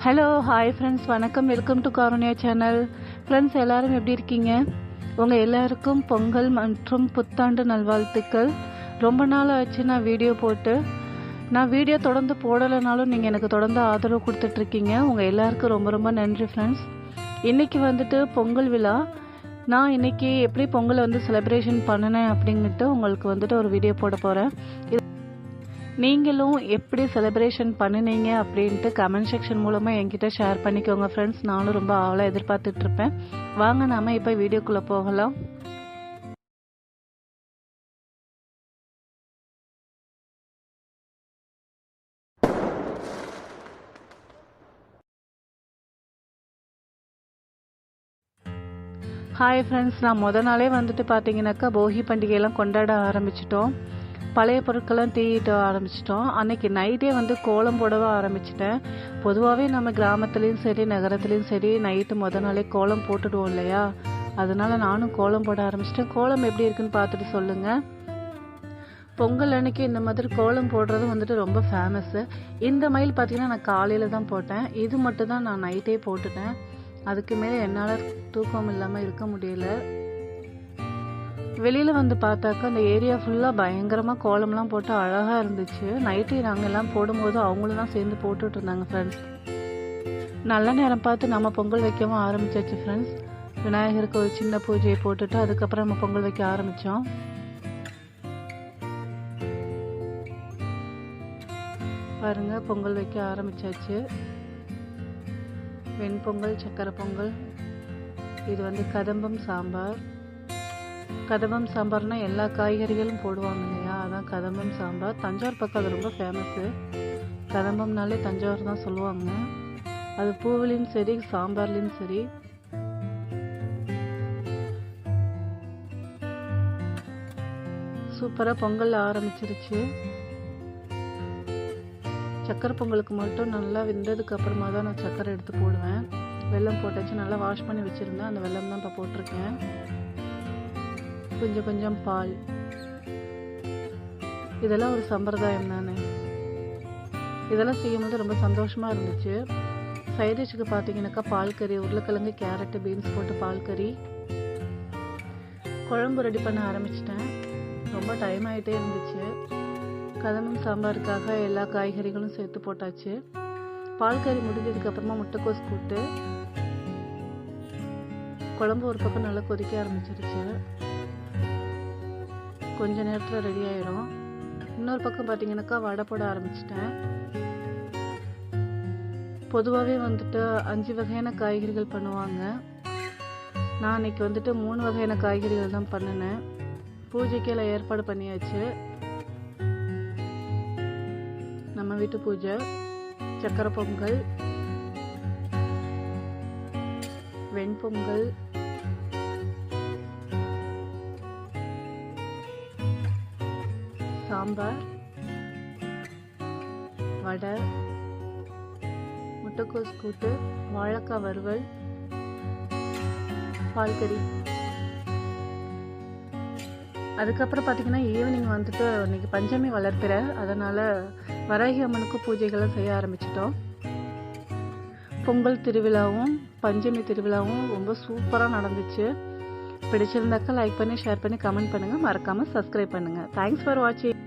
Hello hi friends, வணக்கம். Welcome to Karunya channel. Friends, எல்லாரும் எப்படி இருக்கீங்க? உங்கள் எல்லாருக்கும் பொங்கல் மற்றும் புத்தாண்டு நல்வாழ்த்துக்கள். ரொம்ப நாள் ஆச்சு நான் வீடியோ போட்டு. நான் வீடியோ தொடர்ந்து போடலைனாலும் நீங்கள் எனக்கு தொடர்ந்து ஆதரவு கொடுத்துட்ருக்கீங்க. உங்கள் எல்லாருக்கும் ரொம்ப ரொம்ப நன்றி ஃப்ரெண்ட்ஸ். இன்றைக்கி வந்துட்டு பொங்கல் விழா. நான் இன்றைக்கி எப்படி பொங்கலை செலிப்ரேஷன் பண்ணினேன் அப்படின்ட்டு உங்களுக்கு வந்துட்டு ஒரு வீடியோ போட போகிறேன். நீங்களும் எப்படி செலிப்ரேஷன் பண்ணினீங்க அப்படின்ட்டு கமெண்ட் செக்ஷன் மூலமாக என்கிட்ட ஷேர் பண்ணிக்கோங்க ஃப்ரெண்ட்ஸ். நானும் ரொம்ப ஆவலாக எதிர்பார்த்துட்ருப்பேன். வாங்க நாம் இப்போ வீடியோக்குள்ளே போகலாம். ஹாய் ஃப்ரெண்ட்ஸ், நான் நாளே வந்துட்டு பார்த்தீங்கன்னாக்கா போகி பண்டிகையெல்லாம் கொண்டாட ஆரம்பிச்சிட்டோம். பழைய பொருட்கள்லாம் தீயிட்ட ஆரம்பிச்சிட்டோம். அன்றைக்கி நைட்டே கோலம் போடவே ஆரம்பிச்சிட்டேன். பொதுவாகவே நம்ம கிராமத்துலேயும் சரி நகரத்துலேயும் சரி நைட்டு நாளே கோலம் போட்டுடுவோம் இல்லையா? அதனால் நானும் கோலம் போட ஆரம்பிச்சிட்டேன். கோலம் எப்படி இருக்குன்னு பார்த்துட்டு சொல்லுங்கள். பொங்கல் அன்னைக்கு இந்த மாதிரி கோலம் போடுறது ரொம்ப ஃபேமஸ்ஸு. இந்த மயில் பார்த்திங்கன்னா நான் காலையில் தான் போட்டேன். இது மட்டும் தான் நான் நைட்டே போட்டுட்டேன். அதுக்கு மேலே என்னால் தூக்கம் இல்லாமல் இருக்க முடியல. வெளியில் பார்த்தாக்கா அந்த ஏரியா ஃபுல்லாக பயங்கரமாக கோலம்லாம் போட்டு அழகாக இருந்துச்சு. நைட்டு நாங்கள் எல்லாம் போடும்போது அவங்களும் தான் சேர்ந்து போட்டுட்டு இருந்தாங்க ஃப்ரெண்ட்ஸ். நல்ல நேரம் பார்த்து நம்ம பொங்கல் வைக்கவும் ஆரம்பிச்சாச்சு ஃப்ரெண்ட்ஸ். விநாயகருக்கு ஒரு சின்ன பூஜையை போட்டுட்டு அதுக்கப்புறம் நம்ம பொங்கல் வைக்க ஆரம்பித்தோம். பாருங்கள், பொங்கல் வைக்க ஆரம்பித்தாச்சு. வெண்பொங்கல், சக்கரை பொங்கல். இது கதம்பம் சாம்பார். கதம்பம் சாம்பார்னால் எல்லா காய்கறிகளும் போடுவாங்க இல்லையா? அதான் கதம்பம் சாம்பார். தஞ்சாவூர் பக்கம் அது ரொம்ப ஃபேமஸ்ஸு. கதம்பம்னாலே தஞ்சாவூர் தான் சொல்லுவாங்க. அது பூவிலையும் சரி சாம்பார்லேயும் சரி. சூப்பராக பொங்கல் ஆரம்பிச்சிருச்சு. சக்கரை பொங்கலுக்கு மட்டும் நல்லா வெந்ததுக்கு அப்புறமா தான் நான் சக்கரை எடுத்து போடுவேன். வெல்லம் போட்டாச்சு. நல்லா வாஷ் பண்ணி வச்சுருந்தேன். அந்த வெல்லம் தான் இப்போ போட்டிருக்கேன். கொஞ்சம் கொஞ்சம் பால். இதெல்லாம் ஒரு சம்பிரதாயம் தானே. இதெல்லாம் செய்யும்போது ரொம்ப சந்தோஷமாக இருந்துச்சு. சைட் டிஷ்ஷுக்கு பார்த்தீங்கன்னாக்கா பால் கறி, உருளைக்கிழங்கு, கேரட்டு, பீன்ஸ் போட்டு பால் கறி. குழம்பு ரெடி பண்ண ஆரம்பிச்சிட்டேன். ரொம்ப டைம் ஆகிட்டே இருந்துச்சு. கதம்பம் சாம்பாருக்காக எல்லா காய்கறிகளும் சேர்த்து போட்டாச்சு. பால் கறி முடிஞ்சதுக்கப்புறமா முட்டைக்கோஸ் கூட்டு. குழம்பு ஒரு பக்கம் நல்லா கொதிக்க ஆரம்பிச்சிருச்சு. கொஞ்ச நேரத்தில் ரெடி ஆகிடும். இன்னொரு பக்கம் பார்த்தீங்கன்னாக்கா வடை போட ஆரம்பிச்சிட்டேன். பொதுவாகவே 5 வகையான காய்கறிகள் பண்ணுவாங்க. நான் இன்னைக்கு 3 வகையான காய்கறிகள் தான் பண்ணினேன். பூஜைக்கெல்லாம் ஏற்பாடு பண்ணியாச்சு. நம்ம வீட்டு பூஜை. சக்கரை பொங்கல், வெண்பொங்கல், சாம்பார், வடை, முட்டைக்கோஸ் கூட்டு, வாழைக்காய் வறுவல், பால் கறி. அதுக்கப்புறம் பார்த்தீங்கன்னா ஈவினிங் இன்னைக்கு பஞ்சமி வளர்ப்பிற. அதனால் வராகி அம்மனுக்கு பூஜைகளை செய்ய ஆரம்பிச்சிட்டோம். பொங்கல் திருவிழாவும் பஞ்சமி திருவிழாவும் ரொம்ப சூப்பராக நடந்துச்சு. பிடிச்சிருந்தாக்கா லைக் பண்ணி, ஷேர் பண்ணி, கமெண்ட் பண்ணுங்கள். மறக்காமல் சப்ஸ்கிரைப் பண்ணுங்கள். தேங்க்ஸ் ஃபார் வாட்சிங்.